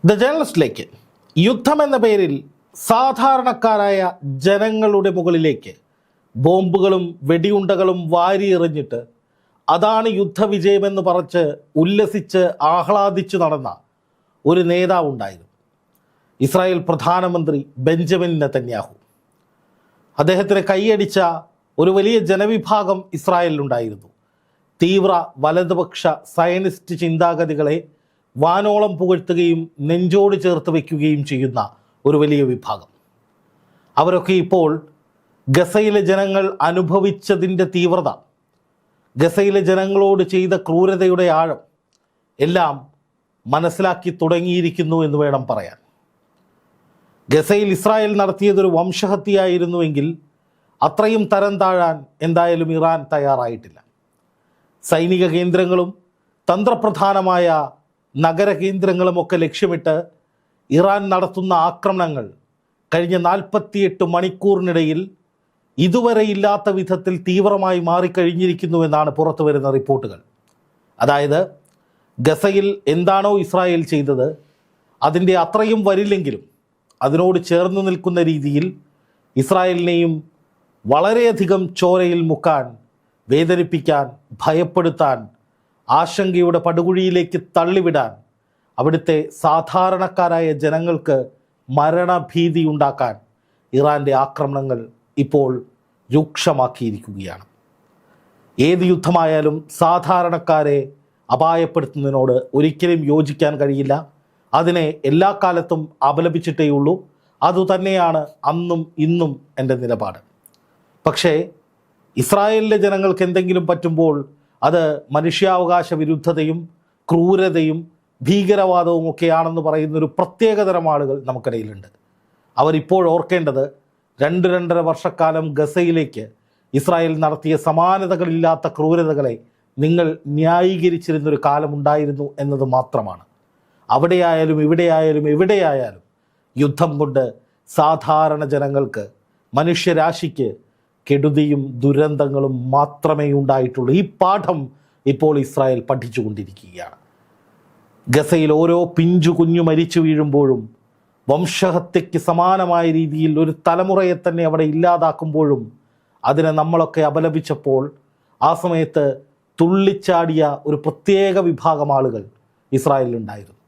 The ജേർണലിസ്റ്റിലേക്ക് യുദ്ധം എന്ന പേരിൽ സാധാരണക്കാരായ ജനങ്ങളുടെ മുകളിലേക്ക് ബോംബുകളും വെടിയുണ്ടകളും വാരിയെറിഞ്ഞിട്ട് അതാണ് യുദ്ധവിജയമെന്ന് പറഞ്ഞ് ഉല്ലസിച്ച് ആഹ്ലാദിച്ചു നടന്ന ഒരു നേതാവുണ്ടായിരുന്നു. ഇസ്രായേൽ പ്രധാനമന്ത്രി ബെഞ്ചമിൻ നെതന്യാഹു. അദ്ദേഹത്തിന് കൈയടിച്ച ഒരു വലിയ ജനവിഭാഗം ഇസ്രായേലിലുണ്ടായിരുന്നു. തീവ്ര വലതുപക്ഷ സയനിസ്റ്റ് ചിന്താഗതികളെ വാനോളം പുകഴ്ത്തുകയും നെഞ്ചോട് ചേർത്ത് വയ്ക്കുകയും ചെയ്യുന്ന ഒരു വലിയ വിഭാഗം. അവരൊക്കെ ഇപ്പോൾ ഗസയിലെ ജനങ്ങൾ അനുഭവിച്ചതിൻ്റെ തീവ്രത, ഗസയിലെ ജനങ്ങളോട് ചെയ്ത ക്രൂരതയുടെ ആഴം എല്ലാം മനസ്സിലാക്കി തുടങ്ങിയിരിക്കുന്നു എന്ന് വേണം പറയാൻ. ഗസയിൽ ഇസ്രായേൽ നടത്തിയതൊരു വംശഹത്യയായിരുന്നുവെങ്കിൽ അത്രയും തരം താഴാൻ എന്തായാലും ഇറാൻ തയ്യാറായിട്ടില്ല. സൈനിക കേന്ദ്രങ്ങളും തന്ത്രപ്രധാനമായ നഗര കേന്ദ്രങ്ങളുമൊക്കെ ലക്ഷ്യമിട്ട് ഇറാൻ നടത്തുന്ന ആക്രമണങ്ങൾ കഴിഞ്ഞ 48 മണിക്കൂറിനിടയിൽ ഇതുവരെ ഇല്ലാത്ത വിധത്തിൽ തീവ്രമായി മാറിക്കഴിഞ്ഞിരിക്കുന്നുവെന്നാണ് പുറത്തു വരുന്ന റിപ്പോർട്ടുകൾ. അതായത് ഗസയിൽ എന്താണോ ഇസ്രായേൽ ചെയ്തത് അതിൻ്റെ അത്രയും വരില്ലെങ്കിലും അതിനോട് ചേർന്ന് നിൽക്കുന്ന രീതിയിൽ ഇസ്രായേലിനെയും വളരെയധികം ചോരയിൽ മുക്കാൻ, വേദനിപ്പിക്കാൻ, ഭയപ്പെടുത്താൻ, ആശങ്കയുടെ പടുകുഴിയിലേക്ക് തള്ളിവിടാൻ, അവിടുത്തെ സാധാരണക്കാരായ ജനങ്ങൾക്ക് മരണഭീതി ഉണ്ടാക്കാൻ ഇറാൻ്റെ ആക്രമണങ്ങൾ ഇപ്പോൾ രൂക്ഷമാക്കിയിരിക്കുകയാണ്. ഏത് യുദ്ധമായാലും സാധാരണക്കാരെ അപായപ്പെടുത്തുന്നതിനോട് ഒരിക്കലും യോജിക്കാൻ കഴിയില്ല. അതിനെ എല്ലാ കാലത്തും അപലപിച്ചിട്ടേയുള്ളൂ. അതുതന്നെയാണ് അന്നും ഇന്നും എൻ്റെ നിലപാട്. പക്ഷേ ഇസ്രായേലിലെ ജനങ്ങൾക്ക് എന്തെങ്കിലും പറ്റുമ്പോൾ അത് മനുഷ്യാവകാശ വിരുദ്ധതയും ക്രൂരതയും ഭീകരവാദവും ഒക്കെയാണെന്ന് പറയുന്നൊരു പ്രത്യേകതരം ആളുകൾ നമുക്കിടയിലുണ്ട്. അവരിപ്പോൾ ഓർക്കേണ്ടത് 2-2.5 വർഷക്കാലം ഗസയിലേക്ക് ഇസ്രായേൽ നടത്തിയ സമാനതകളില്ലാത്ത ക്രൂരതകളെ നിങ്ങൾ ന്യായീകരിച്ചിരുന്നൊരു കാലമുണ്ടായിരുന്നു എന്നത് മാത്രമാണ്. അവിടെയായാലും ഇവിടെയായാലും എവിടെയായാലും യുദ്ധം കൊണ്ട് സാധാരണ ജനങ്ങൾക്ക്, മനുഷ്യരാശിക്ക് കെടുതിയും ദുരന്തങ്ങളും മാത്രമേ ഉണ്ടായിട്ടുള്ളൂ. ഈ പാഠം ഇപ്പോൾ ഇസ്രായേൽ പഠിച്ചുകൊണ്ടിരിക്കുകയാണ്. ഗസയിൽ ഓരോ പിഞ്ചു കുഞ്ഞു മരിച്ചു വീഴുമ്പോഴും, വംശഹത്യയ്ക്ക് സമാനമായ രീതിയിൽ ഒരു തലമുറയെ തന്നെ അവിടെ ഇല്ലാതാക്കുമ്പോഴും അതിനെ നമ്മളൊക്കെ അപലപിച്ചപ്പോൾ ആ സമയത്ത് തുള്ളിച്ചാടിയ ഒരു പ്രത്യേക വിഭാഗം ആളുകൾ ഇസ്രായേലിലുണ്ടായിരുന്നു.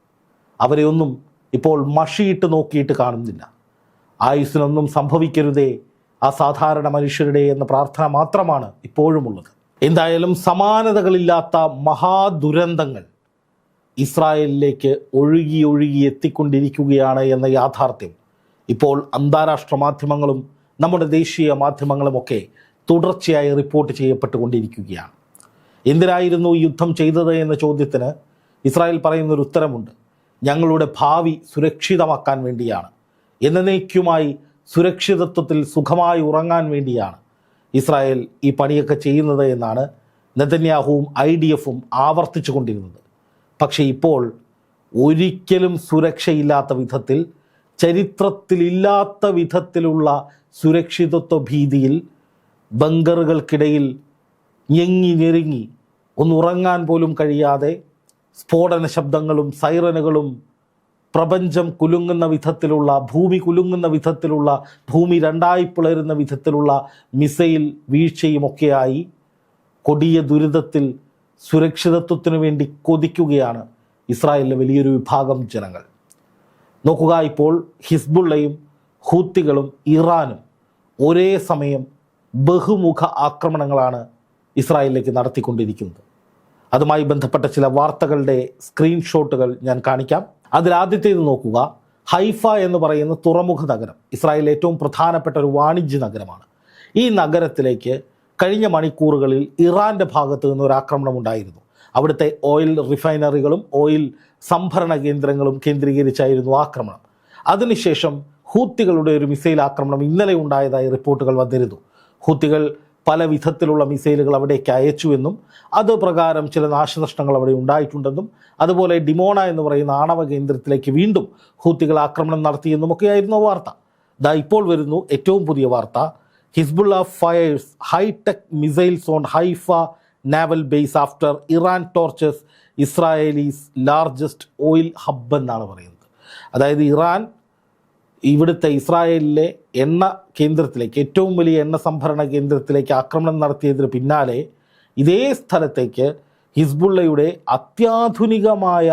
അവരെ ഒന്നും ഇപ്പോൾ മഷിയിട്ട് നോക്കിയിട്ട് കാണുന്നില്ല. ആയുസ്സിനൊന്നും സംഭവിക്കരുതേ ആ സാധാരണ മനുഷ്യരുടെ എന്ന പ്രാർത്ഥന മാത്രമാണ് ഇപ്പോഴുമുള്ളത്. എന്തായാലും സമാനതകളില്ലാത്ത മഹാദുരന്തങ്ങൾ ഇസ്രായേലിലേക്ക് ഒഴുകി എത്തിക്കൊണ്ടിരിക്കുകയാണ് എന്ന യാഥാർത്ഥ്യം ഇപ്പോൾ അന്താരാഷ്ട്ര മാധ്യമങ്ങളും നമ്മുടെ ദേശീയ മാധ്യമങ്ങളുമൊക്കെ തുടർച്ചയായി റിപ്പോർട്ട് ചെയ്യപ്പെട്ടുകൊണ്ടിരിക്കുകയാണ്. എന്തിനായിരുന്നു യുദ്ധം ചെയ്തത് എന്ന ചോദ്യത്തിന് ഇസ്രായേൽ പറയുന്നൊരു ഉത്തരമുണ്ട്. ഞങ്ങളുടെ ഭാവി സുരക്ഷിതമാക്കാൻ വേണ്ടിയാണ്, എന്നേക്കുമായി സുരക്ഷിതത്വത്തിൽ സുഖമായി ഉറങ്ങാൻ വേണ്ടിയാണ് ഇസ്രായേൽ ഈ പണിയൊക്കെ ചെയ്യുന്നത് എന്നാണ് നെതന്യാഹുവും IDFും ആവർത്തിച്ചു കൊണ്ടിരുന്നത്. പക്ഷേ ഇപ്പോൾ ഒരിക്കലും സുരക്ഷയില്ലാത്ത വിധത്തിൽ, ചരിത്രത്തിലില്ലാത്ത വിധത്തിലുള്ള സുരക്ഷിതത്വ ഭീതിയിൽ ബങ്കറുകൾക്കിടയിൽ ഞെങ്ങി ഞെരുങ്ങി ഒന്നുറങ്ങാൻ പോലും കഴിയാതെ സ്ഫോടന ശബ്ദങ്ങളും സൈറനുകളും, പ്രപഞ്ചം കുലുങ്ങുന്ന വിധത്തിലുള്ള, ഭൂമി കുലുങ്ങുന്ന വിധത്തിലുള്ള, ഭൂമി രണ്ടായി പിളരുന്ന വിധത്തിലുള്ള മിസൈൽ വീഴ്ചയുമൊക്കെയായി കൊടിയ ദുരിതത്തിൽ സുരക്ഷിതത്വത്തിനു വേണ്ടി കൊതിക്കുകയാണ് ഇസ്രായേലിലെ വലിയൊരു വിഭാഗം ജനങ്ങൾ. നോക്കുക, ഇപ്പോൾ ഹിസ്ബുള്ളയും ഹൂത്തികളും ഇറാനും ഒരേ സമയം ബഹുമുഖ ആക്രമണങ്ങളാണ് ഇസ്രായേലിലേക്ക് നടത്തിക്കൊണ്ടിരിക്കുന്നത്. അതുമായി ബന്ധപ്പെട്ട ചില വാർത്തകളുടെ സ്ക്രീൻഷോട്ടുകൾ ഞാൻ കാണിക്കാം. അതിലാദ്യത്തേത് നോക്കുക. ഹൈഫ എന്ന് പറയുന്ന തുറമുഖ നഗരം ഇസ്രായേലിലെ ഏറ്റവും പ്രധാനപ്പെട്ട ഒരു വാണിജ്യ നഗരമാണ്. ഈ നഗരത്തിലേക്ക് കഴിഞ്ഞ മണിക്കൂറുകളിൽ ഇറാൻ്റെ ഭാഗത്ത് നിന്ന് ഒരു ആക്രമണം ഉണ്ടായിരുന്നു. അവിടുത്തെ ഓയിൽ റിഫൈനറികളും ഓയിൽ സംഭരണ കേന്ദ്രങ്ങളും കേന്ദ്രീകരിച്ചായിരുന്നു ആക്രമണം. അതിനുശേഷം ഹൂത്തികളുടെ ഒരു മിസൈൽ ആക്രമണം ഇന്നലെ ഉണ്ടായതായി റിപ്പോർട്ടുകൾ വന്നിരുന്നു. ഹൂത്തികൾ പല വിധത്തിലുള്ള മിസൈലുകൾ അവിടേക്ക് അയച്ചുവെന്നും അത് പ്രകാരം ചില നാശനഷ്ടങ്ങൾ അവിടെ ഉണ്ടായിട്ടുണ്ടെന്നും, അതുപോലെ ഡിമോണ എന്ന് പറയുന്ന ആണവ കേന്ദ്രത്തിലേക്ക് വീണ്ടും ഹൂത്തികൾ ആക്രമണം നടത്തിയെന്നുമൊക്കെയായിരുന്നു വാർത്ത. ഇപ്പോൾ വരുന്നു ഏറ്റവും പുതിയ വാർത്ത. Hezbollah fires hi-tech missiles on Haifa naval base after Iran torches Israel's largest oil hub എന്നാണ് പറയുന്നത്. അതായത് ഇറാൻ ഇവിടുത്തെ ഇസ്രായേലിലെ എണ്ണ കേന്ദ്രത്തിലേക്ക്, ഏറ്റവും വലിയ എണ്ണ സംഭരണ കേന്ദ്രത്തിലേക്ക് ആക്രമണം നടത്തിയതിന് പിന്നാലെ ഇതേ സ്ഥലത്തേക്ക് ഹിസ്ബുള്ളയുടെ അത്യാധുനികമായ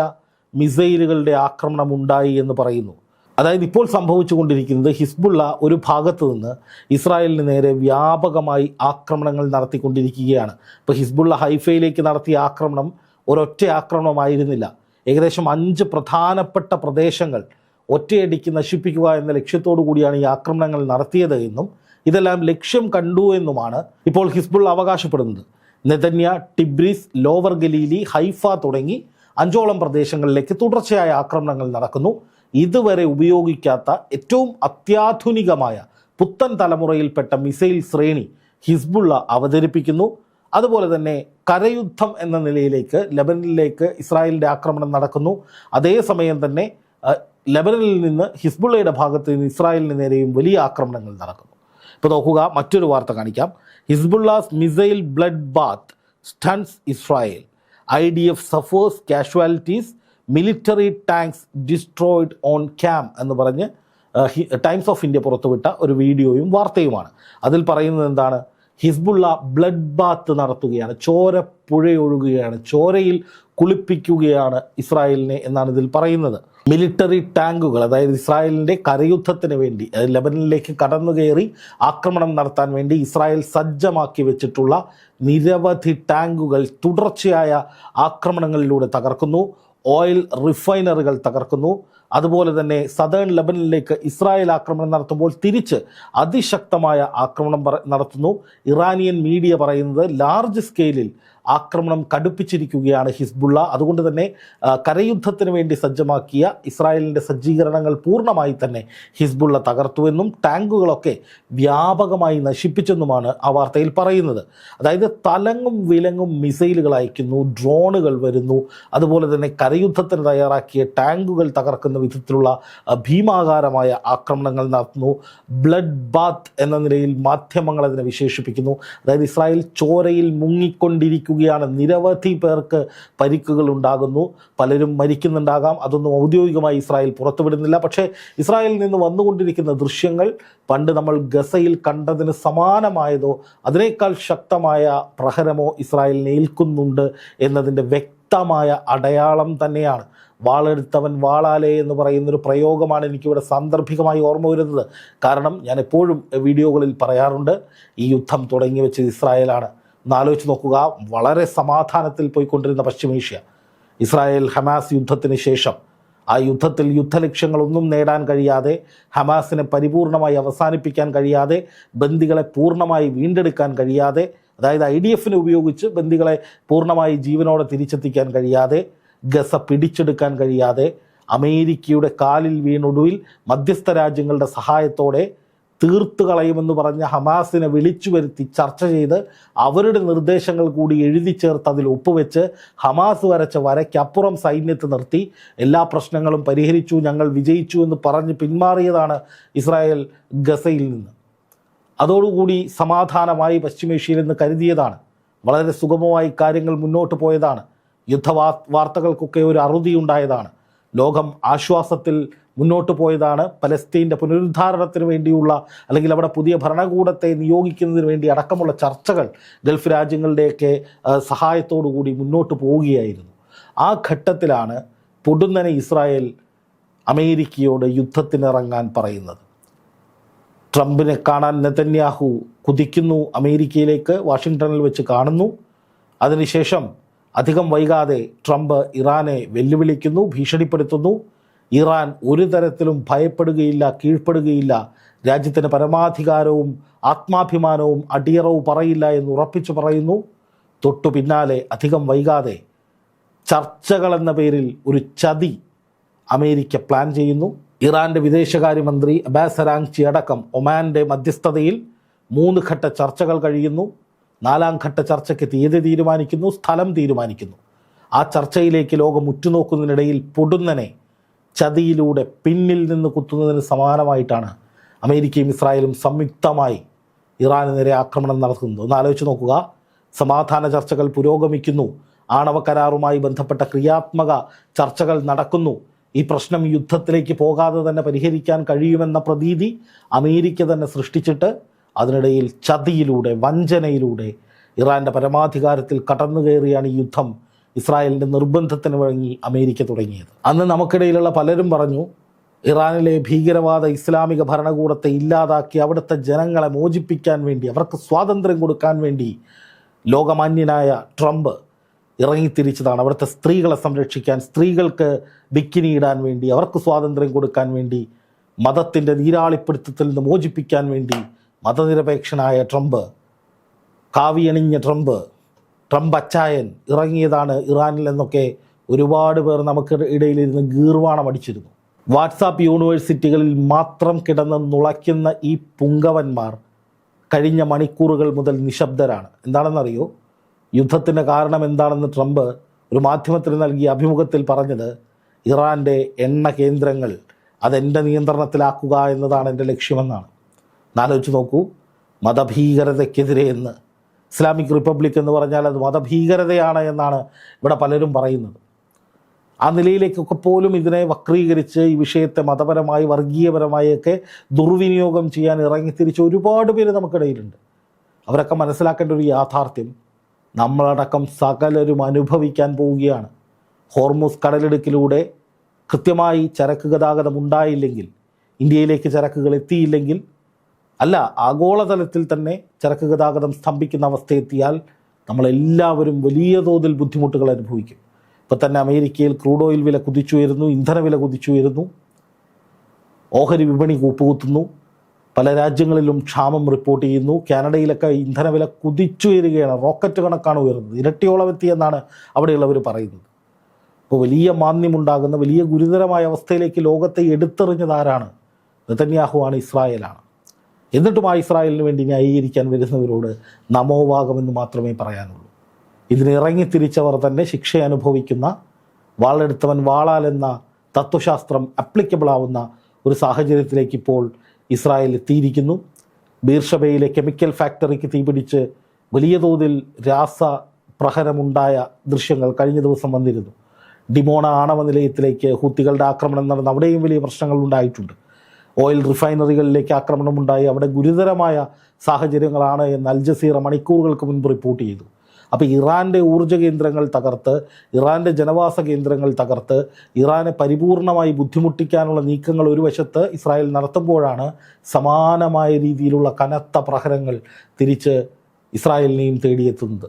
മിസൈലുകളുടെ ആക്രമണം ഉണ്ടായി എന്ന് പറയുന്നു. അതായത് ഇപ്പോൾ സംഭവിച്ചു കൊണ്ടിരിക്കുന്നത് ഹിസ്ബുള്ള ഒരു ഭാഗത്തു നിന്ന് ഇസ്രായേലിന് നേരെ വ്യാപകമായി ആക്രമണങ്ങൾ നടത്തിക്കൊണ്ടിരിക്കുകയാണ്. ഇപ്പോൾ ഹിസ്ബുള്ള ഹൈഫയിലേക്ക് നടത്തിയ ആക്രമണം ഒരൊറ്റ ആക്രമണമായിരുന്നില്ല. ഏകദേശം 5 പ്രധാനപ്പെട്ട പ്രദേശങ്ങൾ ഒറ്റയടിക്ക് നശിപ്പിക്കുക എന്ന ലക്ഷ്യത്തോടു കൂടിയാണ് ഈ ആക്രമണങ്ങൾ നടത്തിയത് എന്നും ഇതെല്ലാം ലക്ഷ്യം കണ്ടു എന്നുമാണ് ഇപ്പോൾ ഹിസ്ബുള്ള അവകാശപ്പെടുന്നത്. നെതന്യ, ടിബ്രീസ്, ലോവർ ഗലീലി, ഹൈഫ തുടങ്ങി 5ഓളം പ്രദേശങ്ങളിലേക്ക് തുടർച്ചയായ ആക്രമണങ്ങൾ നടക്കുന്നു. ഇതുവരെ ഉപയോഗിക്കാത്ത ഏറ്റവും അത്യാധുനികമായ പുത്തൻ തലമുറയിൽപ്പെട്ട മിസൈൽ ശ്രേണി ഹിസ്ബുള്ള അവതരിപ്പിക്കുന്നു. അതുപോലെ തന്നെ കരയുദ്ധം എന്ന നിലയിലേക്ക് ലെബനനിലേക്ക് ഇസ്രായേലിൻ്റെ ആക്രമണം നടക്കുന്നു. അതേസമയം തന്നെ ലെബനനിൽ നിന്ന് ഹിസ്ബുള്ളയുടെ ഭാഗത്ത് നിന്ന് ഇസ്രായേലിന് നേരെയും വലിയ ആക്രമണങ്ങൾ നടക്കുന്നു. ഇപ്പോൾ നോക്കുക, മറ്റൊരു വാർത്ത കാണിക്കാം. Hezbollah's missile bloodbath stuns Israel, IDF suffers casualties, military tanks destroyed on cam എന്ന് പറഞ്ഞ് ടൈംസ് ഓഫ് ഇന്ത്യ പുറത്തുവിട്ട ഒരു വീഡിയോയും വാർത്തയുമാണ്. അതിൽ പറയുന്നത് എന്താണ്? ഹിസ്ബുള്ള ബ്ലഡ് ബാത്ത് നടത്തുകയാണ്, ചോര പുഴയൊഴുകുകയാണ്, ചോരയിൽ കുളിപ്പിക്കുകയാണ് ഇസ്രായേലിനെ എന്നാണ് ഇതിൽ പറയുന്നത്. മിലിറ്ററി ടാങ്കുകൾ, അതായത് ഇസ്രായേലിൻ്റെ കരയുദ്ധത്തിന് വേണ്ടി ലെബനനിലേക്ക് കടന്നു കയറി ആക്രമണം നടത്താൻ വേണ്ടി ഇസ്രായേൽ സജ്ജമാക്കി വെച്ചിട്ടുള്ള നിരവധി ടാങ്കുകൾ തുടർച്ചയായ ആക്രമണങ്ങളിലൂടെ തകർക്കുന്നു. ഓയിൽ റിഫൈനറികൾ തകർക്കുന്നു. അതുപോലെ തന്നെ സദേൺ ലെബനനിലേക്ക് ഇസ്രായേൽ ആക്രമണം നടത്തുമ്പോൾ തിരിച്ച് അതിശക്തമായ ആക്രമണം നടത്തുന്നു. ഇറാനിയൻ മീഡിയ പറയുന്നത് ലാർജ് സ്കെയിലിൽ ആക്രമണം കടുപ്പിച്ചിരിക്കുകയാണ് ഹിസ്ബുള്ള. അതുകൊണ്ട് തന്നെ കരയുദ്ധത്തിന് വേണ്ടി സജ്ജമാക്കിയ ഇസ്രായേലിൻ്റെ സജ്ജീകരണങ്ങൾ പൂർണ്ണമായി തന്നെ ഹിസ്ബുള്ള തകർത്തുവെന്നും ടാങ്കുകളൊക്കെ വ്യാപകമായി നശിപ്പിച്ചെന്നുമാണ് ആ വാർത്തയിൽ പറയുന്നത്. അതായത് തലങ്ങും വിലങ്ങും മിസൈലുകൾ അയക്കുന്നു, ഡ്രോണുകൾ വരുന്നു, അതുപോലെ തന്നെ കരയുദ്ധത്തിന് തയ്യാറാക്കിയ ടാങ്കുകൾ തകർക്കുന്ന വിധത്തിലുള്ള ഭീമാകാരമായ ആക്രമണങ്ങൾ നടത്തുന്നു. ബ്ലഡ് ബാത്ത് എന്ന നിലയിൽ മാധ്യമങ്ങൾ അതിനെ വിശേഷിപ്പിക്കുന്നു. അതായത് ഇസ്രായേൽ ചോരയിൽ മുങ്ങിക്കൊണ്ടിരിക്കുകയാണ്. നിരവധി പേർക്ക് പരിക്കുകൾ ഉണ്ടാകുന്നു, പലരും മരിക്കുന്നുണ്ടാകാം. അതൊന്നും ഔദ്യോഗികമായി ഇസ്രായേൽ പുറത്തുവിടുന്നില്ല. പക്ഷേ ഇസ്രായേലിൽ നിന്ന് വന്നുകൊണ്ടിരിക്കുന്ന ദൃശ്യങ്ങൾ പണ്ട് നമ്മൾ ഗസയിൽ കണ്ടതിന് സമാനമായതോ അതിനേക്കാൾ ശക്തമായ പ്രഹരമോ ഇസ്രായേലിനെ ഏൽക്കുന്നുണ്ട് എന്നതിൻ്റെ വ്യക്തമായ അടയാളം തന്നെയാണ്. വാളെടുത്തവൻ വാളാലേ എന്ന് പറയുന്നൊരു പ്രയോഗമാണ് എനിക്കിവിടെ സാന്ദർഭികമായി ഓർമ്മ വരുന്നത്. കാരണം ഞാൻ എപ്പോഴും വീഡിയോകളിൽ പറയാറുണ്ട്, ഈ യുദ്ധം തുടങ്ങി വെച്ചത് ഇസ്രായേലാണ്. ഒന്നാലോചിച്ച് നോക്കുക, വളരെ സമാധാനത്തിൽ പോയിക്കൊണ്ടിരുന്ന പശ്ചിമേഷ്യ, ഇസ്രായേൽ ഹമാസ് യുദ്ധത്തിന് ശേഷം ആ യുദ്ധത്തിൽ യുദ്ധലക്ഷ്യങ്ങളൊന്നും നേടാൻ കഴിയാതെ, ഹമാസിനെ പരിപൂർണമായി അവസാനിപ്പിക്കാൻ കഴിയാതെ, ബന്ദികളെ പൂർണ്ണമായി വീണ്ടെടുക്കാൻ കഴിയാതെ, അതായത് IDF-നെ ഉപയോഗിച്ച് ബന്ദികളെ പൂർണ്ണമായി ജീവനോടെ തിരിച്ചെത്തിക്കാൻ കഴിയാതെ, ഗസ പിടിച്ചെടുക്കാൻ കഴിയാതെ, അമേരിക്കയുടെ കാലിൽ വീണൊടുവിൽ മധ്യസ്ഥ രാജ്യങ്ങളുടെ സഹായത്തോടെ തീർത്തു കളയുമെന്ന് പറഞ്ഞ ഹമാസിനെ വിളിച്ചു വരുത്തി ചർച്ച ചെയ്ത് അവരുടെ നിർദ്ദേശങ്ങൾ കൂടി എഴുതി ചേർത്ത് അതിൽ ഒപ്പുവെച്ച് ഹമാസ് വരച്ച വരയ്ക്കപ്പുറം സൈന്യത്തെ നിർത്തി എല്ലാ പ്രശ്നങ്ങളും പരിഹരിച്ചു, ഞങ്ങൾ വിജയിച്ചു എന്ന് പറഞ്ഞ് പിന്മാറിയതാണ് ഇസ്രായേൽ ഗസയിൽ നിന്ന്. അതോടുകൂടി സമാധാനമായി പശ്ചിമേഷ്യയിൽ നിന്ന് കരുതിയതാണ്. വളരെ സുഗമമായി കാര്യങ്ങൾ മുന്നോട്ട് പോയതാണ്. വാർത്തകൾക്കൊക്കെ ഒരു അറുതിയുണ്ടായതാണ്. ലോകം ആശ്വാസത്തിൽ മുന്നോട്ട് പോയതാണ്. പലസ്തീൻ്റെ പുനരുദ്ധാരണത്തിന് വേണ്ടിയുള്ള, അല്ലെങ്കിൽ അവിടെ പുതിയ ഭരണകൂടത്തെ നിയോഗിക്കുന്നതിന് വേണ്ടി അടക്കമുള്ള ചർച്ചകൾ ഗൾഫ് രാജ്യങ്ങളുടെയൊക്കെ സഹായത്തോടു കൂടി മുന്നോട്ട് പോവുകയായിരുന്നു. ആ ഘട്ടത്തിലാണ് പൊടുന്നനെ ഇസ്രായേൽ അമേരിക്കയോട് യുദ്ധത്തിനിറങ്ങാൻ പറയുന്നത്. ട്രംപിനെ കാണാൻ നെതന്യാഹു കുതിക്കുന്നു അമേരിക്കയിലേക്ക്, വാഷിങ്ടണിൽ വെച്ച് കാണുന്നു. അതിനുശേഷം അധികം വൈകാതെ ട്രംപ് ഇറാനെ വെല്ലുവിളിക്കുന്നു, ഭീഷണിപ്പെടുത്തുന്നു. ഇറാൻ ഒരു തരത്തിലും ഭയപ്പെടുകയില്ല, കീഴ്പ്പെടുകയില്ല, രാജ്യത്തിന് പരമാധികാരവും ആത്മാഭിമാനവും അടിയറവ് പറയില്ല എന്ന് ഉറപ്പിച്ചു പറയുന്നു. തൊട്ടു പിന്നാലെ അധികം വൈകാതെ ചർച്ചകളെന്ന പേരിൽ ഒരു ചതി അമേരിക്ക പ്ലാൻ ചെയ്യുന്നു. ഇറാൻ്റെ വിദേശകാര്യമന്ത്രി അബ്ബാസ് അരാങ്ചി അടക്കം ഒമാൻ്റെ മധ്യസ്ഥതയിൽ 3 ഘട്ട ചർച്ചകൾ കഴിയുന്നു. 4ാം ഘട്ട ചർച്ചയ്ക്ക് തീയതി തീരുമാനിക്കുന്നു, സ്ഥലം തീരുമാനിക്കുന്നു. ആ ചർച്ചയിലേക്ക് ലോകം ഉറ്റുനോക്കുന്നതിനിടയിൽ പൊടുന്നനെ ചതിയിലൂടെ പിന്നിൽ നിന്ന് കുത്തുന്നതിന് സമാനമായിട്ടാണ് അമേരിക്കയും ഇസ്രായേലും സംയുക്തമായി ഇറാന് നേരെ ആക്രമണം നടത്തുന്നത്. ഒന്ന് ആലോചിച്ച് നോക്കുക. സമാധാന ചർച്ചകൾ പുരോഗമിക്കുന്നു, ആണവ കരാറുമായി ബന്ധപ്പെട്ട ക്രിയാത്മക ചർച്ചകൾ നടക്കുന്നു. ഈ പ്രശ്നം യുദ്ധത്തിലേക്ക് പോകാതെ തന്നെ പരിഹരിക്കാൻ കഴിയുമെന്ന പ്രതീതി അമേരിക്ക തന്നെ സൃഷ്ടിച്ചിട്ട് അതിനിടയിൽ ചതിയിലൂടെ വഞ്ചനയിലൂടെ ഇറാൻ്റെ പരമാധികാരത്തിൽ കടന്നു കയറിയാണ് ഈ യുദ്ധം ഇസ്രായേലിൻ്റെ നിർബന്ധത്തിന് വഴങ്ങി അമേരിക്ക തുടങ്ങിയത്. അന്ന് നമുക്കിടയിലുള്ള പലരും പറഞ്ഞു, ഇറാനിലെ ഭീകരവാദ ഇസ്ലാമിക ഭരണകൂടത്തെ ഇല്ലാതാക്കി അവിടുത്തെ ജനങ്ങളെ മോചിപ്പിക്കാൻ വേണ്ടി, അവർക്ക് സ്വാതന്ത്ര്യം കൊടുക്കാൻ വേണ്ടി ലോകമാന്യനായ ട്രംപ് ഇറങ്ങിത്തിരിച്ചതാണ്. അവിടുത്തെ സ്ത്രീകളെ സംരക്ഷിക്കാൻ, സ്ത്രീകൾക്ക് ബിക്കിനി ഇടാൻ വേണ്ടി, അവർക്ക് സ്വാതന്ത്ര്യം കൊടുക്കാൻ വേണ്ടി, മതത്തിൻ്റെ നീരാളിപ്പിടുത്തത്തിൽ നിന്ന് മോചിപ്പിക്കാൻ വേണ്ടി മതനിരപേക്ഷനായ ട്രംപ്, കാവിയണിഞ്ഞ ട്രംപ് അച്ചായൻ ഇറങ്ങിയതാണ് ഇറാനിൽ എന്നൊക്കെ ഒരുപാട് പേർ നമുക്ക് ഇടയിലിരുന്ന് ഗീർവാണം അടിച്ചിരുന്നു. വാട്സാപ്പ് യൂണിവേഴ്സിറ്റികളിൽ മാത്രം കിടന്ന് നുളയ്ക്കുന്ന ഈ പുങ്കവന്മാർ കഴിഞ്ഞ മണിക്കൂറുകൾ മുതൽ നിശബ്ദരാണ്. എന്താണെന്നറിയോ? യുദ്ധത്തിൻ്റെ കാരണം എന്താണെന്ന് ട്രംപ് ഒരു മാധ്യമത്തിന് നൽകിയ അഭിമുഖത്തിൽ പറഞ്ഞത്, ഇറാൻ്റെ എണ്ണ കേന്ദ്രങ്ങൾ അതെൻ്റെ നിയന്ത്രണത്തിലാക്കുക എന്നതാണ് എൻ്റെ ലക്ഷ്യമെന്നാണ്. ആലോചിച്ച് നോക്കൂ, മതഭീകരതയ്ക്കെതിരെ എന്ന് ഇസ്ലാമിക് റിപ്പബ്ലിക് എന്ന് പറഞ്ഞാൽ അത് മതഭീകരതയാണ് എന്നാണ് ഇവിടെ പലരും പറയുന്നത്. ആ നിലയിലേക്കൊക്കെ പോലും ഇതിനെ വക്രീകരിച്ച് ഈ വിഷയത്തെ മതപരമായി വർഗീയപരമായൊക്കെ ദുർവിനിയോഗം ചെയ്യാൻ ഇറങ്ങിത്തിരിച്ച ഒരുപാട് പേര് നമുക്കിടയിലുണ്ട്. അവരൊക്കെ മനസ്സിലാക്കേണ്ട ഒരു യാഥാർത്ഥ്യം നമ്മളടക്കം സകലരും അനുഭവിക്കാൻ പോവുകയാണ്. ഹോർമുസ് കടലിടുക്കിലൂടെ കൃത്യമായി ചരക്ക് ഗതാഗതം ഉണ്ടായില്ലെങ്കിൽ, ഇന്ത്യയിലേക്ക് ചരക്കുകൾ എത്തിയില്ലെങ്കിൽ, അല്ല ആഗോളതലത്തിൽ തന്നെ ചരക്ക് ഗതാഗതം സ്തംഭിക്കുന്ന അവസ്ഥയെത്തിയാൽ നമ്മളെല്ലാവരും വലിയ തോതിൽ ബുദ്ധിമുട്ടുകൾ അനുഭവിക്കും. ഇപ്പോൾ തന്നെ അമേരിക്കയിൽ ക്രൂഡ് ഓയിൽ വില കുതിച്ചുയരുന്നു, ഇന്ധന വില കുതിച്ചുയരുന്നു, ഓഹരി വിപണി കൂപ്പുകുത്തുന്നു, പല രാജ്യങ്ങളിലും ക്ഷാമം റിപ്പോർട്ട് ചെയ്യുന്നു. കാനഡയിലൊക്കെ ഇന്ധന വില കുതിച്ചുയരുകയാണ്, റോക്കറ്റ് കണക്കാണ് ഉയർന്നത്, ഇരട്ടിയോളം എത്തിയെന്നാണ് അവിടെയുള്ളവർ പറയുന്നത്. അപ്പോൾ വലിയ മാന്ദ്യമുണ്ടാകുന്ന വലിയ ഗുരുതരമായ അവസ്ഥയിലേക്ക് ലോകത്തെ എടുത്തെറിഞ്ഞത് ആരാണ്? നെതന്യാഹുവാണ്, ഇസ്രായേലാണ്. എന്നിട്ടും ആ ഇസ്രായേലിന് വേണ്ടി ന്യായീകരിക്കാൻ വരുന്നവരോട് നമോവാകമെന്ന് മാത്രമേ പറയാനുള്ളൂ. ഇതിന് ഇറങ്ങിത്തിരിച്ചവർ തന്നെ ശിക്ഷ അനുഭവിക്കുന്ന, വാളെടുത്തവൻ വാളാൽ എന്ന തത്വശാസ്ത്രം അപ്ലിക്കബിൾ ആവുന്ന ഒരു സാഹചര്യത്തിലേക്ക് ഇപ്പോൾ ഇസ്രായേൽ എത്തിയിരിക്കുന്നു. ബീർഷബയിലെ കെമിക്കൽ ഫാക്ടറിക്ക് തീപിടിച്ച് വലിയ തോതിൽ രാസപ്രഹരമുണ്ടായ ദൃശ്യങ്ങൾ കഴിഞ്ഞ ദിവസം വന്നിരുന്നു. ഡിമോണ ആണവ നിലയത്തിലേക്ക് ഹൂത്തികളുടെ ആക്രമണം നടന്ന് അവിടെയും വലിയ പ്രശ്നങ്ങൾ ഉണ്ടായിട്ടുണ്ട്. ഓയിൽ റിഫൈനറികളിലേക്ക് ആക്രമണമുണ്ടായി, അവിടെ ഗുരുതരമായ സാഹചര്യങ്ങളാണ് എന്ന് അൽ ജസീറ മണിക്കൂറുകൾക്ക് മുൻപ് റിപ്പോർട്ട് ചെയ്തു. അപ്പോൾ ഇറാൻ്റെ ഊർജ്ജ കേന്ദ്രങ്ങൾ തകർത്ത്, ഇറാൻ്റെ ജനവാസ കേന്ദ്രങ്ങൾ തകർത്ത്, ഇറാനെ പരിപൂർണമായി ബുദ്ധിമുട്ടിക്കാനുള്ള നീക്കങ്ങൾ ഒരു വശത്ത് ഇസ്രായേൽ നടത്തുമ്പോഴാണ് സമാനമായ രീതിയിലുള്ള കനത്ത പ്രഹരങ്ങൾ തിരിച്ച് ഇസ്രായേലിനെയും തേടിയെത്തുന്നത്.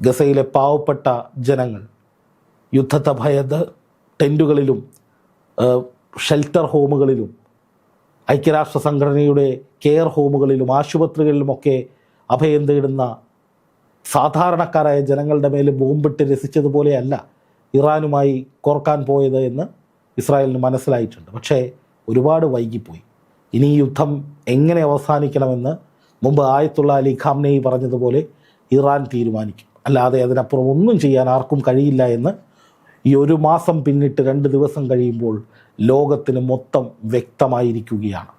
ഗസയിലെ പാവപ്പെട്ട ജനങ്ങൾ യുദ്ധത്തെ ഭയന്ന് ടെൻറ്റുകളിലും ഷെൽട്ടർ ഹോമുകളിലും ഐക്യരാഷ്ട്ര സംഘടനയുടെ കെയർ ഹോമുകളിലും ആശുപത്രികളിലുമൊക്കെ അഭയം തേടുന്ന സാധാരണക്കാരായ ജനങ്ങളുടെ മേൽ ബോംബിട്ട് രസിച്ചതുപോലെയല്ല ഇറാനുമായി കോർക്കാൻ പോയത് എന്ന് ഇസ്രായേലിന് മനസ്സിലായിട്ടുണ്ട്. പക്ഷേ ഒരുപാട് വൈകിപ്പോയി. ഇനി ഈ യുദ്ധം എങ്ങനെ അവസാനിക്കണമെന്ന് മുമ്പ് ആയത്തുള്ള അലി ഖാംനെയി പറഞ്ഞതുപോലെ ഇറാൻ തീരുമാനിക്കും. അല്ലാതെ അതിനപ്പുറം ഒന്നും ചെയ്യാൻ ആർക്കും കഴിയില്ല എന്ന് ഈ ഒരു മാസം പിന്നിട്ട് 2 ദിവസം കഴിയുമ്പോൾ ലോകത്തിന് മൊത്തം വ്യക്തമായിരിക്കുകയാണ്.